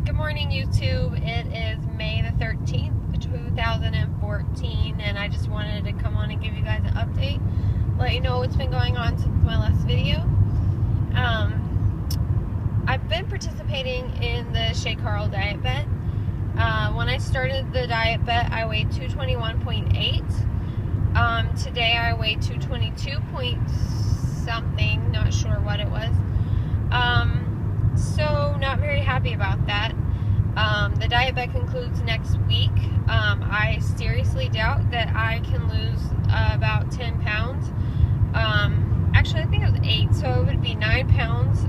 Good morning, YouTube. It is May the 13th, 2014, and I just wanted to come on and give you guys an update, let you know what's been going on since my last video. I've been participating in the Shay Carl diet bet. When I started the diet bet, I weighed 221.8. Today I weighed 222 point something, not sure what it was. So not very happy about that. The diet bet concludes next week. I seriously doubt that I can lose about 10 pounds. Actually, I think it was 8, so it would be 9 pounds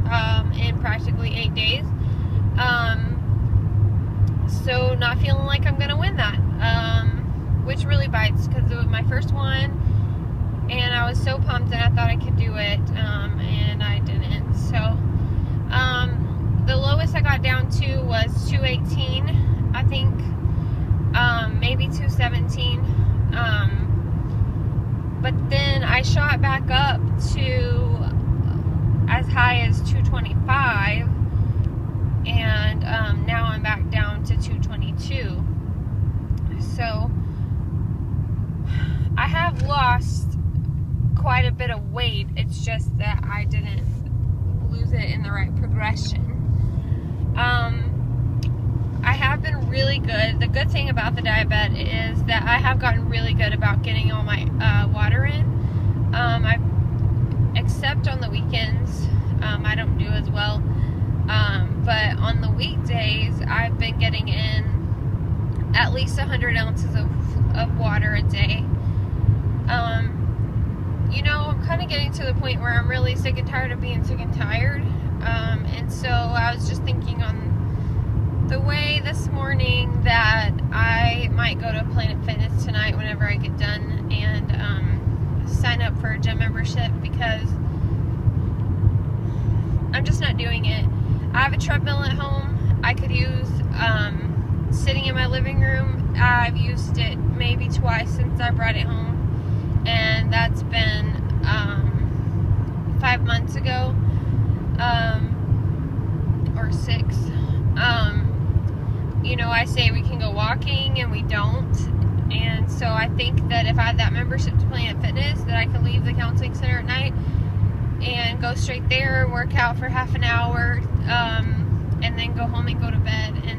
in practically 8 days. So not feeling like I'm gonna win that, which really bites because it was my first one, and I was so pumped and I thought I could do it, and I didn't. So the lowest I got down to was 218, I think, maybe 217, but then I shot back up to as high as 225, and now I'm back down to 222. So I have lost quite a bit of weight. It's just that I didn't lose it in the right progression. I have been really good. The good thing about the diet bet is that I have gotten really good about getting all my water in. Except on the weekends, I don't do as well. But on the weekdays, I've been getting in at least 100 ounces of water a day. You know, I'm kind of getting to the point where I'm really sick and tired of being sick and tired. And so I was just thinking on the way this morning that I might go to Planet Fitness tonight whenever I get done and sign up for a gym membership, because I'm just not doing it. I have a treadmill at home. I could use sitting in my living room. I've used it maybe twice since I brought it home, and that's been 5 months ago, or 6. You know, I say we can go walking and we don't, and so I think that if I had that membership to Planet Fitness, that I could leave the counseling center at night and go straight there and work out for half an hour, and then go home and go to bed. And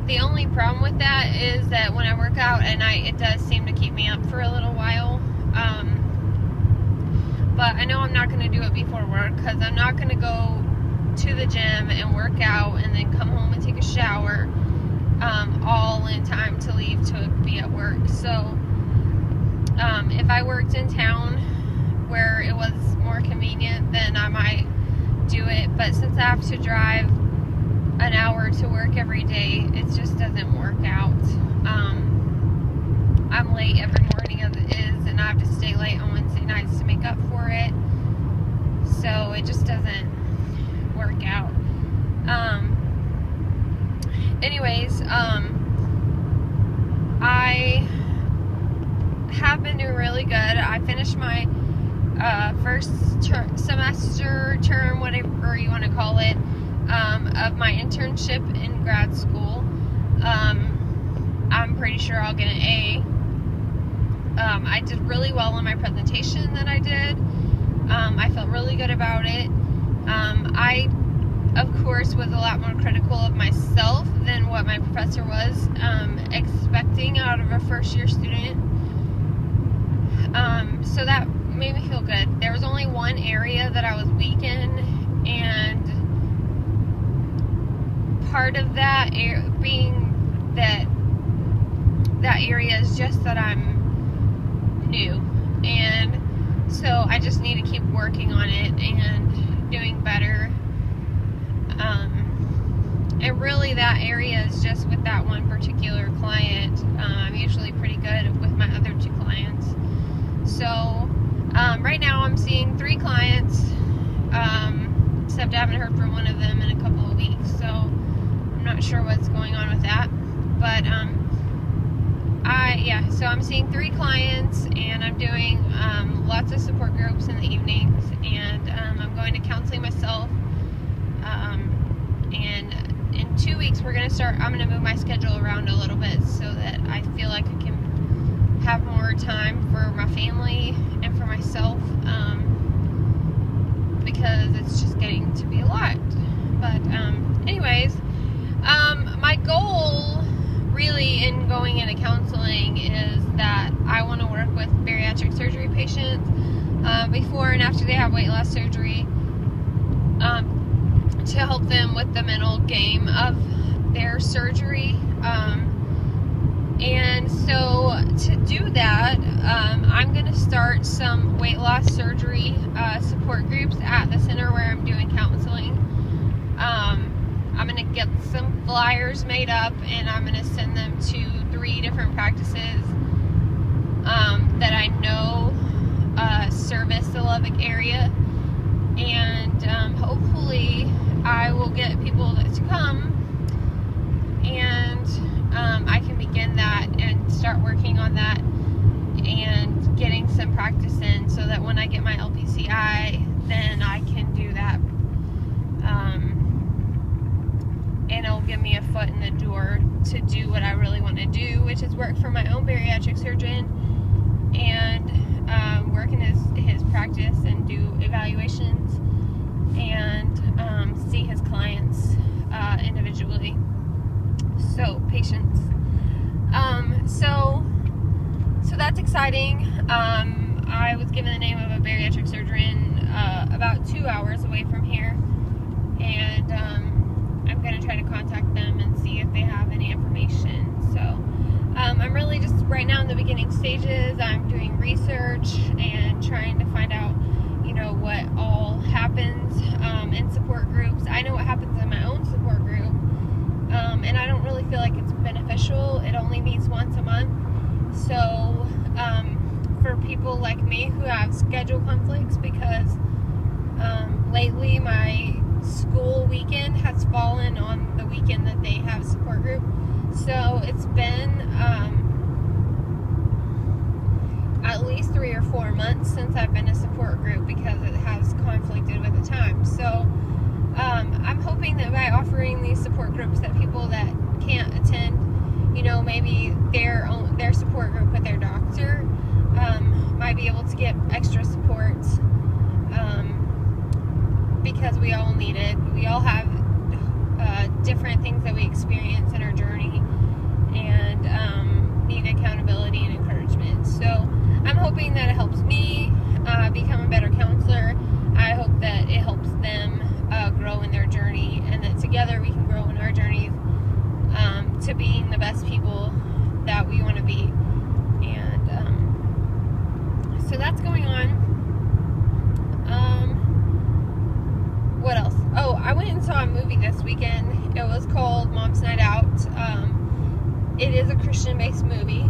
the only problem with that is that when I work out at night, it does seem to keep me up for a little while. But I know I'm not going to do it before work, because I'm not going to go to the gym and work out and then come home and take a shower all in time to leave to be at work. So if I worked in town where it was more convenient, then I might do it. But since I have to drive an hour to work every day, it just doesn't work out. I'm late every morning as it is, and I have to stay late on Wednesday nights to make up for it. So it just doesn't work out. Anyways, I have been doing really good. I finished my first semester, term, whatever you want to call it, of my internship in grad school. I'm pretty sure I'll get an A. I did really well on my presentation that I did. I felt really good about it. I, of course, was a lot more critical of myself than what my professor was expecting out of a first-year student. So that made me feel good. There was only one area that I was weak in, and part of that being that area is just that I'm new, and so I just need to keep working on it and doing better. And really that area is just with that one particular client. I'm usually pretty good with my other 2 clients. So right now I'm seeing 3 clients, except I haven't heard from one of them in a couple of weeks, so I'm not sure what's going on with that. But so I'm seeing 3 clients, and I'm doing lots of support groups in the evenings, and I'm going to counseling myself, and weeks I'm gonna move my schedule around a little bit so that I feel like I can have more time for my family and for myself, because it's just getting to be a lot. But anyways, my goal really in going into counseling is that I want to work with bariatric surgery patients before and after they have weight loss surgery, to help them with the mental game of their surgery. And so to do that, I'm going to start some weight loss surgery support groups at the center where I'm doing counseling. I'm going to get some flyers made up, and I'm going to send them to 3 different practices that I know service the Lubbock area. And hopefully I will get people to come, and I can begin that and start working on that and getting some practice in, so that when I get my LPCI, then I can do that. And it'll give me a foot in the door to do what I really want to do, which is work for my own bariatric surgeon and work in his practice and do evaluations and see his clients individually. So, patients. So that's exciting. I was given the name of a bariatric surgeon about 2 hours away from here, and I'm going to try to contact them and see if they have any information. So I'm really just right now in the beginning stages. I'm doing research and trying to find out, what all happens in support groups. I know what happens in my own support group, and I don't really feel like it's beneficial. It only meets once a month. So for people like me who have schedule conflicts, because lately my school weekend has fallen on the weekend that they have support group. So it's been at least 3 or 4 months since I've been a support group, because it has conflicted with the time. So I'm hoping that by offering these support groups, that people that can't attend, maybe their support group with their doctor, might be able to get extra support, because we all need it. We all have different things that we experience in our journey, and need accountability and encouragement. So I'm hoping that it helps me become a better counselor. I hope that it helps them grow in their journey, and that together we can grow in our journeys to being the best people that we want to be. And so that's going on. What else? Oh, I went and saw a movie this weekend. It was called Mom's Night Out. It is a Christian-based movie,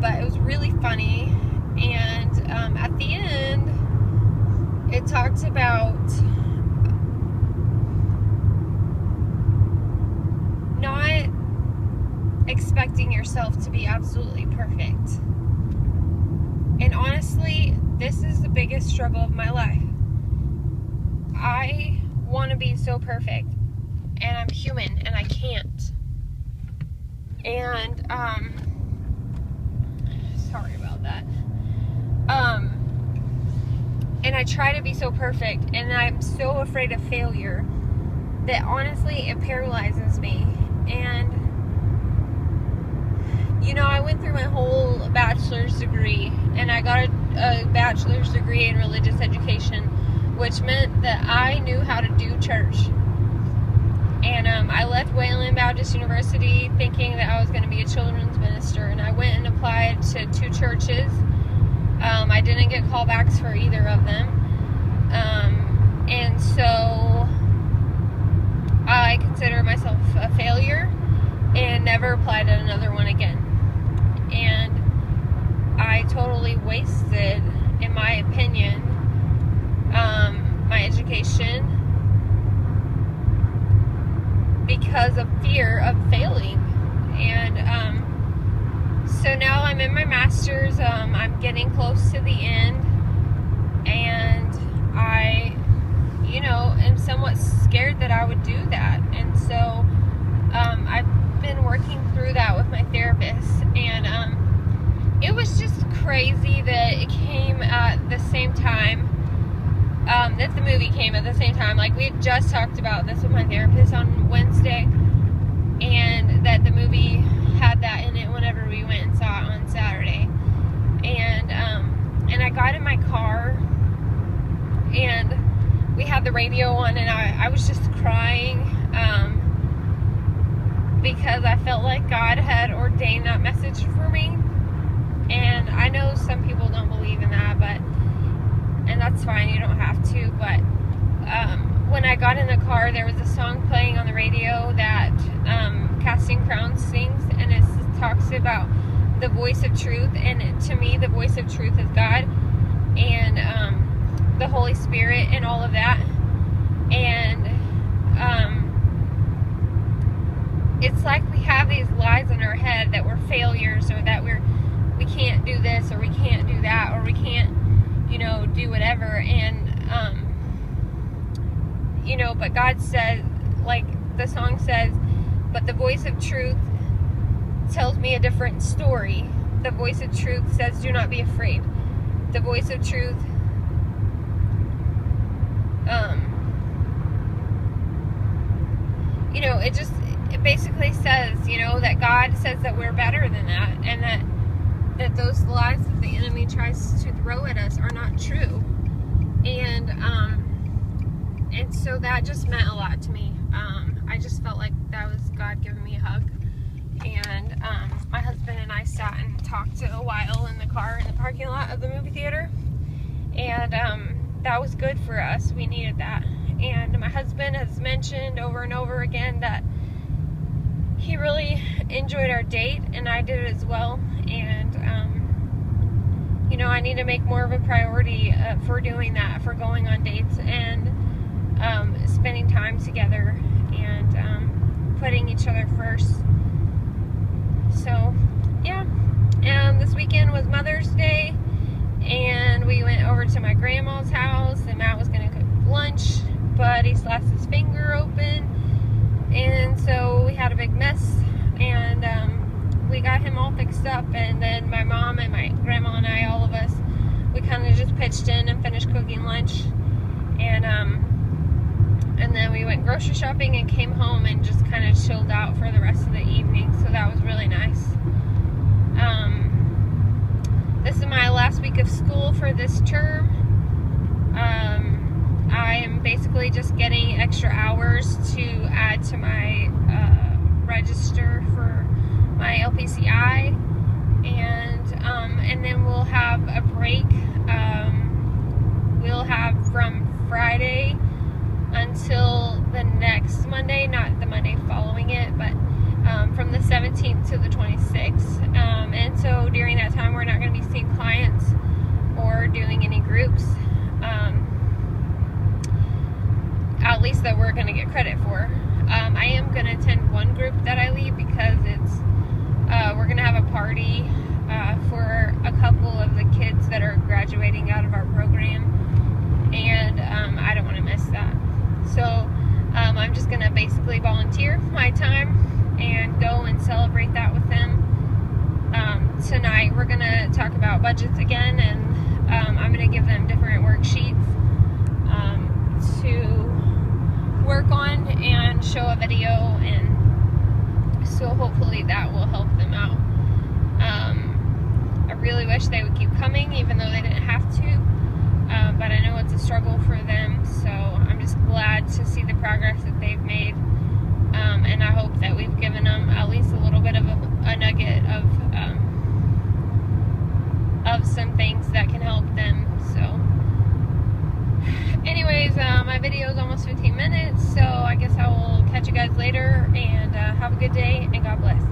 but it was really funny. And at the end, it talked about not expecting yourself to be absolutely perfect. And honestly, this is the biggest struggle of my life. I want to be so perfect, and I'm human, and I can't. And sorry about that. And I try to be so perfect, and I'm so afraid of failure that honestly it paralyzes me. And I went through my whole bachelor's degree, and I got a bachelor's degree in religious education, which meant that I knew how to do church. And I left Wayland Baptist University thinking that I was going to be a children's minister, and I went and applied to 2 churches. I didn't get callbacks for either of them, and so I consider myself a failure and never applied at another one again. And I totally wasted, in my opinion, my education because of fear of failing. And so now I'm in my master's. I'm getting close to the end, and I am somewhat scared that I would do that. And so crazy that it came at the same time, that the movie came at the same time. Like, we had just talked about this with my therapist on Wednesday, and that the movie had that in it whenever we went and saw it on Saturday. And I got in my car, and we had the radio on, and I was just crying, because I felt like God had ordained that message for me. And I know some people don't believe in that, and that's fine, you don't have to, but when I got in the car, there was a song playing on the radio that Casting Crowns sings, and it talks about the voice of truth, and to me, the voice of truth is God, and the Holy Spirit, and all of that. And it's like we have these lies in our head that we're failures, or that we can't do this, or we can't do that, or we can't, do whatever. And but God says, like the song says, but the voice of truth tells me a different story. The voice of truth says, do not be afraid. The voice of truth it basically says, that God says that we're better than that, and that those lies that the enemy tries to throw at us are not true. And so that just meant a lot to me. I just felt like that was God giving me a hug. And my husband and I sat and talked a while in the car in the parking lot of the movie theater. And that was good for us. We needed that. And my husband has mentioned over and over again that he really enjoyed our date, and I did as well. And I need to make more of a priority for doing that, for going on dates and spending time together, and putting each other first. So yeah, this weekend was Mother's Day, and we went over to my grandma's house, and Matt was going to cook lunch, but he slashed his finger open, and so we had a big mess, and we got him all fixed up. And then my mom and my grandma and I, all of us, we kind of just pitched in and finished cooking lunch, and then we went grocery shopping and came home and just kind of chilled out for the rest of the evening. So that was really nice. This is my last week of school for this term. I am basically just getting extra hours to add to my register for my LPCI, and then we'll have a break. We'll have from Friday until the next Monday, not the Monday following it, but from the 17th to the 26th. And so during that time, we're not going to be seeing clients or doing any groups, at least that we're going to get credit for. I am going to attend one group that I lead, because it's we're going to have a party for a couple of the kids that are graduating out of our program, and I don't want to miss that. So I'm just going to basically volunteer my time and go and celebrate that with them. Tonight we're going to talk about budgets again, and I'm going to give them different worksheets to work on and show a video, and so hopefully that will help them out. I really wish they would keep coming, even though they didn't have to, but I know it's a struggle for them, so I'm just glad to see the progress that they've made, and I hope that we've given them at least a little bit of a nugget of some things that can help them. So anyways, my video is almost 15 minutes, so I guess I will catch you guys later, and have a good day, and God bless.